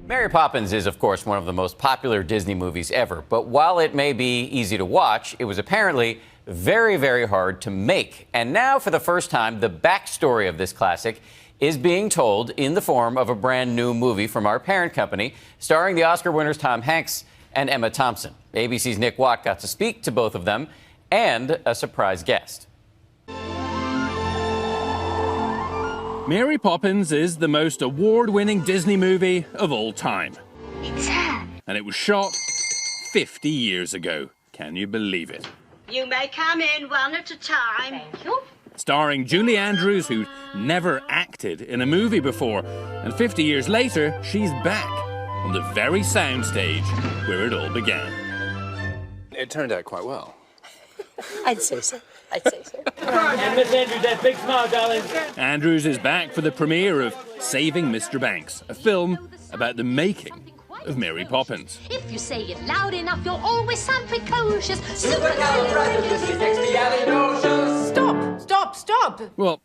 Mary Poppins is, of course, one of the most popular Disney movies ever. But while it may be easy to watch, it was apparently very, very hard to make. And now, for the first time, the backstory of this classic is being told in the form of a brand new movie from our parent company, starring the Oscar winners Tom Hanks and Emma Thompson. ABC's Nick Watt got to speak to both of them and a surprise guest. Mary Poppins is the most award-winning Disney movie of all time. It's her. And it was shot 50 years ago. Can you believe it? You may come in one at a time. Thank you. Starring Julie Andrews, who'd never acted in a movie before. And 50 years later, she's back on the very soundstage where it all began. It turned out quite well. I'd say so. I'd say so. And Miss Andrews, that big smile, darling. Andrews is back for the premiere of Saving Mr. Banks, a film about the making of Mary Poppins. If you say it loud enough, you'll always sound precocious. Stop! Stop! Stop! Well,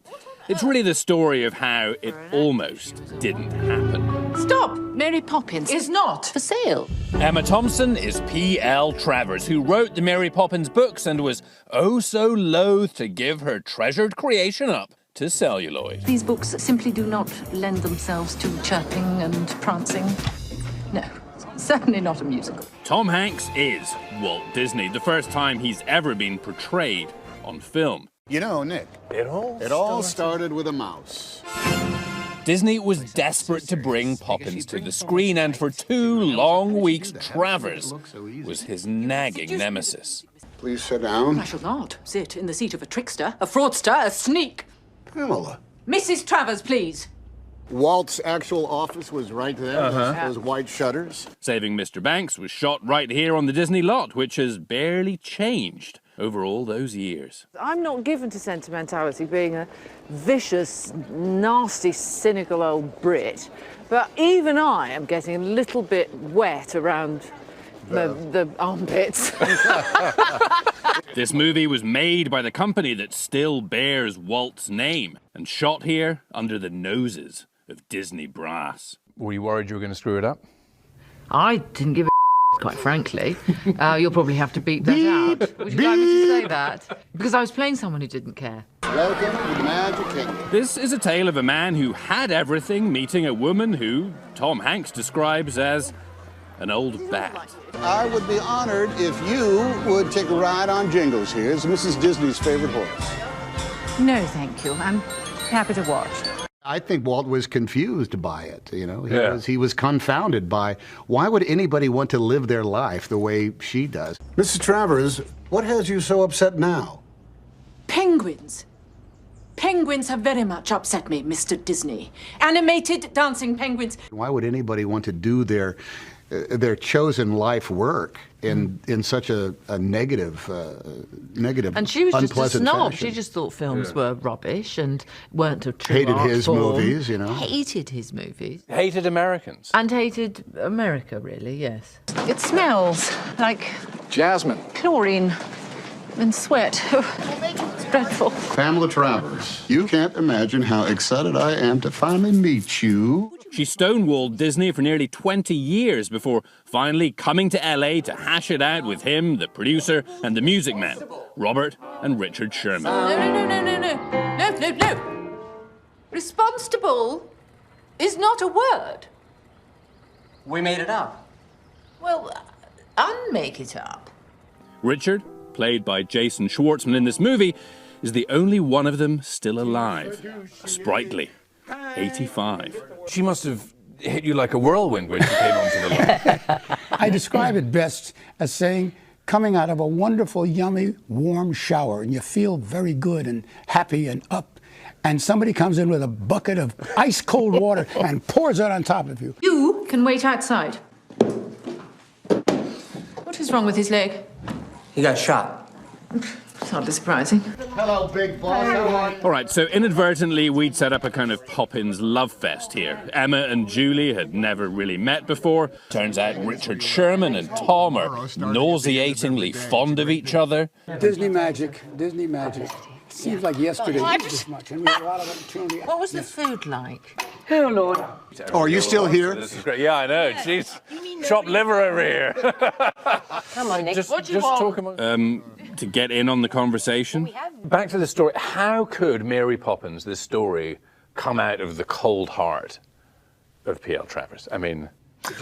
it's really the story of how it almost didn't happen. Stop! Mary Poppins is not for sale. Emma Thompson is P.L. Travers, who wrote the Mary Poppins books and was oh so loath to give her treasured creation up to celluloid. These books simply do not lend themselves to chirping and prancing. No, certainly not a musical. Tom Hanks is Walt Disney, the first time he's ever been portrayed on film. You know, Nick, it all started with a mouse. Disney was desperate to bring Poppins to the screen, and for 2 long weeks, Travers was his nagging nemesis. Please sit down. I shall not sit in the seat of a trickster, a fraudster, a sneak. Pamela. Mrs. Travers, please. Walt's actual office was right there, those white shutters. Saving Mr. Banks was shot right here on the Disney lot, which has barely changed over all those years. I'm not given to sentimentality, being a vicious, nasty, cynical old Brit, but even I am getting a little bit wet around the armpits. This movie was made by the company that still bears Walt's name and shot here under the noses of Disney brass. Were you worried you were going to screw it up? I didn't give a quite frankly. You'll probably have to beep that out. Would you like me to say that? Because I was playing someone who didn't care. Welcome to the Magic Kingdom. This is a tale of a man who had everything meeting a woman who Tom Hanks describes as an old bat. I would be honored if you would take a ride on Jingles here. It's Mrs. Disney's favorite horse. No, thank you. I'm happy to watch. I think Walt was confused by it, you know. He was confounded by why would anybody want to live their life the way she does. Mrs. Travers, what has you so upset now? Penguins. Penguins have very much upset me, Mr. Disney. Animated dancing penguins. Why would anybody want to do their chosen life work in such a negative, and she was just a unpleasant snob. fashion? She just thought films were rubbish and weren't a true Hated art his form. movies, you know. Hated his movies. Hated Americans. And hated America, really, yes. It smells like Jasmine. chlorine and sweat. It's dreadful. Pamela Travers, you can't imagine how excited I am to finally meet you. She stonewalled Disney for nearly 20 years before finally coming to LA to hash it out with him, the producer, and the music men, Robert and Richard Sherman. No. Responsible is not a word. We made it up. Well, unmake it up. Richard, played by Jason Schwartzman in this movie, is the only one of them still alive. A sprightly 85. She must have hit you like a whirlwind when she came onto the lot. I describe it best as saying coming out of a wonderful, yummy, warm shower, and you feel very good and happy and up, and somebody comes in with a bucket of ice-cold water and pours it on top of you. You can wait outside. What is wrong with his leg? He got shot. It's hardly surprising. Hello, big boss. How are you? All right, so inadvertently, we'd set up a kind of Poppins love fest here. Emma and Julie had never really met before. Turns out Richard Sherman and Tom are nauseatingly fond of each other. Disney magic, Disney magic. Seems like yesterday was this much, and we had a lot of opportunity. What was the food like? Oh, Lord. Oh, are you still here? This is great. Yeah, I know. Jeez. Chopped liver over here. Come on, Nick. Just what do you talk want? about... To get in on the conversation. Back to the story. How could Mary Poppins, this story, come out of the cold heart of P.L. Travers? I mean...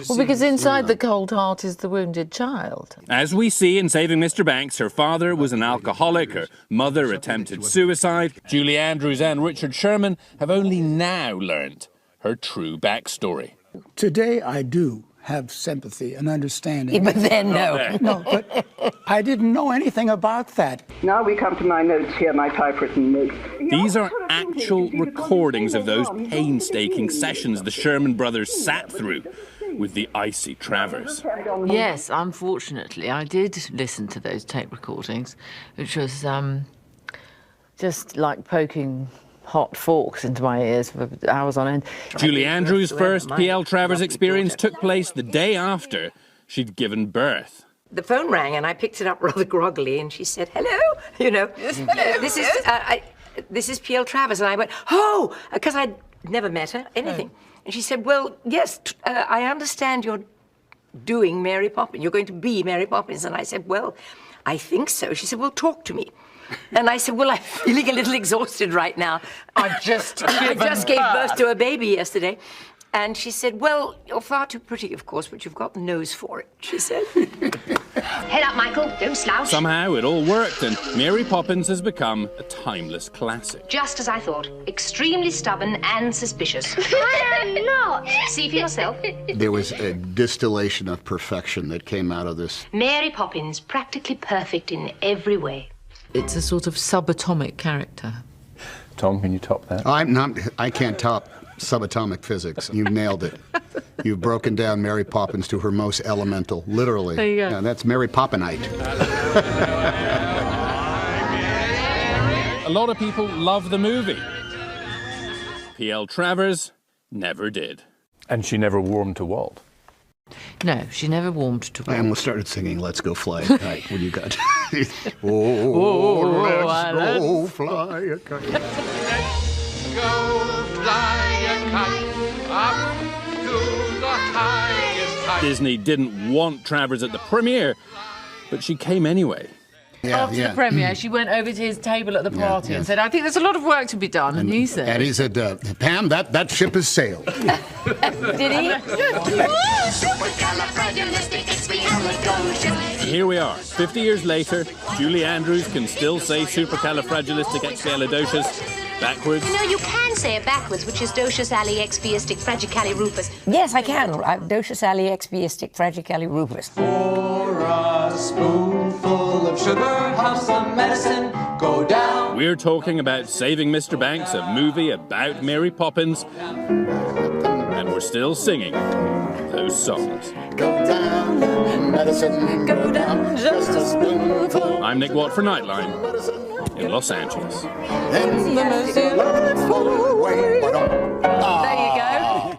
Well, because inside the cold heart is the wounded child. As we see in Saving Mr. Banks, her father was an alcoholic, her mother attempted suicide. Julie Andrews and Richard Sherman have only now learned her true backstory. Today I do have sympathy and understanding. Yeah, but then no. No, but I didn't know anything about that. Now we come to my notes here, my typewritten notes. These are actual recordings of those painstaking sessions the Sherman brothers sat through with the icy Travers. Yes, unfortunately, I did listen to those tape recordings, which was Just like poking hot forks into my ears for hours on end. Julie Andrews' first P.L. Travers experience took place the day after she'd given birth. The phone rang and I picked it up rather groggily and she said, hello, you know, this is P.L. Travers. And I went, oh, because I'd never met her, anything. And she said, well, yes, I understand you're doing Mary Poppins. You're going to be Mary Poppins. And I said, well, I think so. She said, well, talk to me. And I said, well, I'm feeling a little exhausted right now. I just gave birth to a baby yesterday. And she said, well, you're far too pretty, of course, but you've got the nose for it, she said. Head up, Michael. Don't slouch. Somehow it all worked, and Mary Poppins has become a timeless classic. Just as I thought. Extremely stubborn and suspicious. I am not. See for yourself. There was a distillation of perfection that came out of this. Mary Poppins, practically perfect in every way. it's a sort of subatomic character. Tom, can you top that? I can't top subatomic physics. You've nailed it. You've broken down Mary Poppins to her most elemental, literally. There you go. Yeah, that's Mary Poppinite. A lot of people love the movie. P.L. Travers never did. And she never warmed to Walt. No, she never warmed to Walt. I almost started singing "Let's Go Fly a Kite" when you got. Let's go fly a kite. Go fly a kite up to the highest height. Disney didn't want Travers at the premiere, but she came anyway. After the premiere, she went over to his table at the party and said, I think there's a lot of work to be done. And he said... And he said, Pam, that ship has sailed. Did he? Here we are, 50 years later. Julie Andrews can still say supercalifragilisticexpialidocious backwards. You know, you can say it backwards, which is docious expiastic fragicalirupus. Yes, I can. Docious expiastic fragicalirupus. Pour a spoonful of sugar, have some medicine, go down. We're talking about Saving Mr. Banks, a movie about Mary Poppins. And we're still singing those songs. Go down, medicine, go down, just a spoonful. I'm Nick Watt for Nightline in Los Angeles. There you go.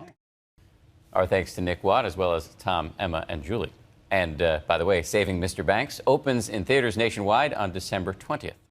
Our thanks to Nick Watt, as well as Tom, Emma, and Julie. And by the way, Saving Mr. Banks opens in theaters nationwide on December 20th.